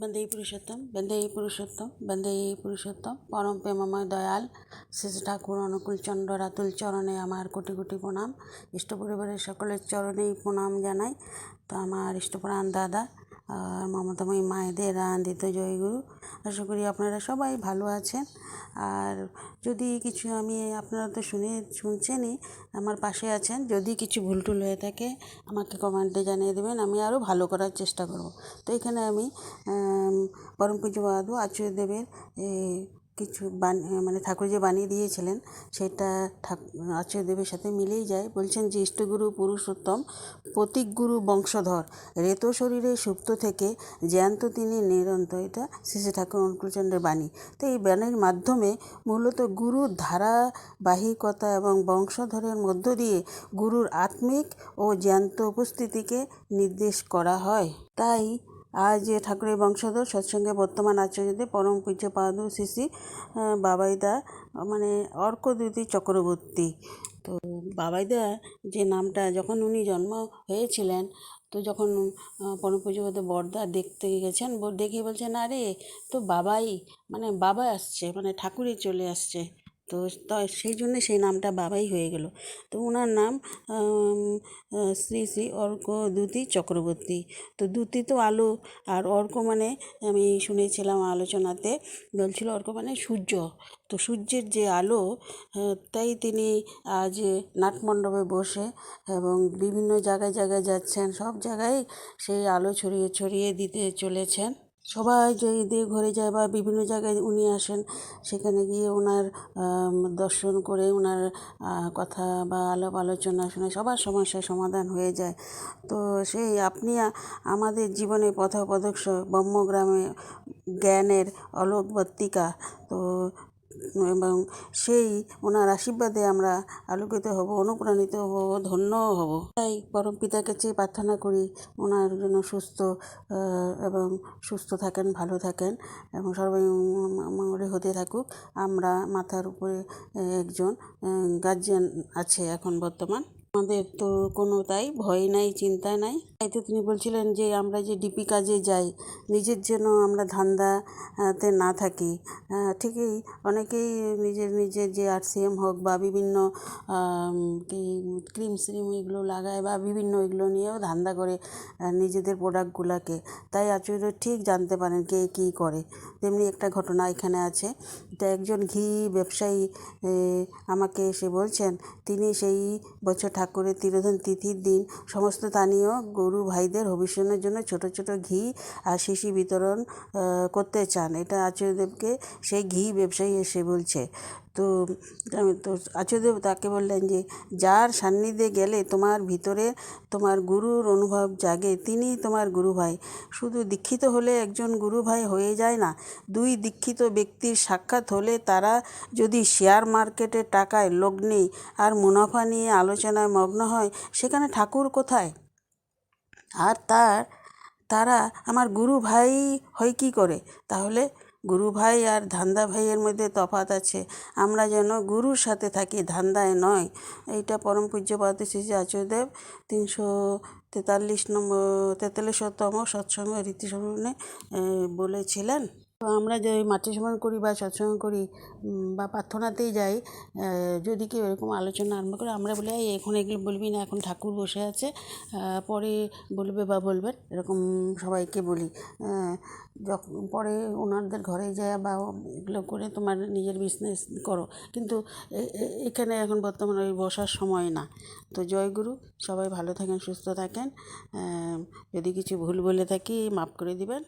বন্দে পুরুষোত্তম পরম প্রেমময় দয়াল শ্রী ঠাকুর অনুকূল চন্দ্র রাতুল চরণে আমার কোটি কোটি প্রণাম। ইষ্ট পরিবারের সকলের চরণেই প্রণাম জানাই। তো আমার ইষ্টপ্রাণ দাদা আর মমতাময়ী মায়েদের আনন্দিত জয়গুরু। আশা করি আপনারা সবাই ভালো আছেন। আর যদি কিছু আপনারা তো শুনছেনই, আমার পাশে আছেন। যদি কিছু ভুল টুল হয়ে থাকে আমাকে কমেন্টে জানিয়ে দেবেন, আমি আরও ভালো করার চেষ্টা করব। তো এখানে আমি পরম পূজ্যপাদ আচার্যদেবের কিছু ঠাকুর যে বানিয়ে দিয়েছিলেন সেটা আচার্যদেবের সাথে মিলেই যায়। বলছেন যে ইষ্টগুরু পুরুষোত্তম প্রতীকগুরু বংশধর রেত শরীরে সুপ্ত থেকে জ্যান্ত তিনি নিরন্তর। এটা শ্রী শ্রী ঠাকুর অনুকূলচন্দ্রের বাণী। তো এই বাণীর মাধ্যমে মূলত গুরুর ধারাবাহিকতা এবং বংশধরের মধ্য দিয়ে গুরুর আত্মিক ও জ্যান্ত উপস্থিতিকে নির্দেশ করা হয়। তাই আজ ঠাকুরের বংশধর সৎসঙ্গে বর্তমান আচার্যদেব পরম পূজ্যপাদ শ্রী শ্রী বাবাইদা অর্কদ্যুতি চক্রবর্তী। তো বাবাইদা যে নামটা যখন উনি জন্ম হয়েছিলেন, তো যখন পরম পূজ্যপাদ বড়দা দেখতে গেছেন, দেখে বলছেন আরে তো বাবা আসছে, ঠাকুরই চলে আসছে। তো সেই জন্যে সেই নামটা বাবাই হয়ে গেল। তো ওনার নাম শ্রী শ্রী অর্কদ্যুতি চক্রবর্তী। তো দ্যুতি তো আলো, আর অর্ক আমি শুনেছিলাম আলোচনাতে বলছিল অর্ক সূর্য। তো সূর্যের যে আলো, তাই তিনি আজ নাটমণ্ডপে বসে এবং বিভিন্ন জায়গায় জায়গায় যাচ্ছেন, সব জায়গায় সেই আলো ছড়িয়ে ছড়িয়ে দিতে চলেছেন। সবাই যদি ঘরে যায় বা বিভিন্ন জায়গায় উনি আসেন, সেখানে গিয়ে ওনার দর্শন করে ওনার কথা বা আলাপ আলোচনা শুনে সবার সমস্যার সমাধান হয়ে যায়। তো সেই আমাদের জীবনে পথপ্রদর্শক ব্রহ্মগ্রামে জ্ঞানের আলোকবর্তিকা। তো এবং সেই ওনার আশীর্বাদে আমরা আলোকিত হব, অনুপ্রাণিত হব, ধন্য হব। তাই পরম পিতার কাছে প্রার্থনা করি ওনার জন্য সুস্থ থাকেন, ভালো থাকেন এবং সবাই মঙ্গলে হতে থাকুক। আমরা মাথার উপরে একজন গার্জিয়ান আছে এখন বর্তমান, আমাদের তো কোনো তাই ভয় নাই, চিন্তা নাই। তাই তো তিনি বলছিলেন যে আমরা যে ডিপি কাজে যাই, নিজের জন্য আমরা ধান্দাতে না থাকি। ঠিকই অনেকেই নিজের যে RCM হোক বা বিভিন্ন ক্রিম এগুলো লাগায় বা বিভিন্ন এগুলো নিয়েও ধান্দা করে নিজেদের প্রোডাক্টগুলোকে। তাই আচার্য ঠিক জানতে পারেন কে কী করে। তেমনি একটা ঘটনা এখানে আছে। তো একজন ঘি ব্যবসায়ী আমাকে এসে বলছেন তিনি সেই বছর ঠাকুরের তিরোধান তিথির দিন সমস্ত স্থানীয় গরু ভাইদের অভিষেকের জন্য ছোট ছোট ঘি আর শিশি বিতরণ করতে চান। এটা আচার্যদেবকে সেই ঘি ব্যবসায়ী এসে বলছে। তো আচার্যদেব তাকে বললেন যে যার সান্নিধ্যে গেলে তোমার ভিতরে তোমার গুরুর অনুভব জাগে, তিনি তোমার গুরু ভাই। শুধু দীক্ষিত হলে একজন গুরু ভাই হয়ে যায় না। দুই দীক্ষিত ব্যক্তির সাক্ষাৎ হলে তারা যদি শেয়ার মার্কেটের টাকায় লগ্নি আর মুনাফা নিয়ে আলোচনায় মগ্ন হয়, সেখানে ঠাকুর কোথায়? আর তারা আমার গুরু ভাই হয় কী করে? তাহলে গুরু ভাই আর ধান্দা ভাইয়ের মধ্যে তফাৎ আছে। আমরা যেন গুরুর সাথে থাকি, ধান্দায় নয়। এইটা পরম পূজ্যপাদ শ্রী শ্রী আচার্যদেব 343তম সৎসঙ্গ রীতি সম্মেলনে বলেছিলেন। তো আমরা যে মাতৃ সম্মান করি বা সৎসঙ্গ করি বা প্রার্থনাতেই যাই, যদি কেউ এরকম আলোচনা আরম্ভ করে, আমরা বলি এখন এগুলো বলবি না, এখন ঠাকুর বসে আছে, পরে বলবেন, এরকম সবাইকে বলি। যখন পরে ওনাদের ঘরে যায় বা এগুলো করে তোমার নিজের বিজনেস করো, কিন্তু এখানে এখন বর্তমানে ওই বসার সময় না। তো জয়গুরু, সবাই ভালো থাকেন, সুস্থ থাকেন। যদি কিছু ভুল বলে থাকি মাফ করে দিবেন।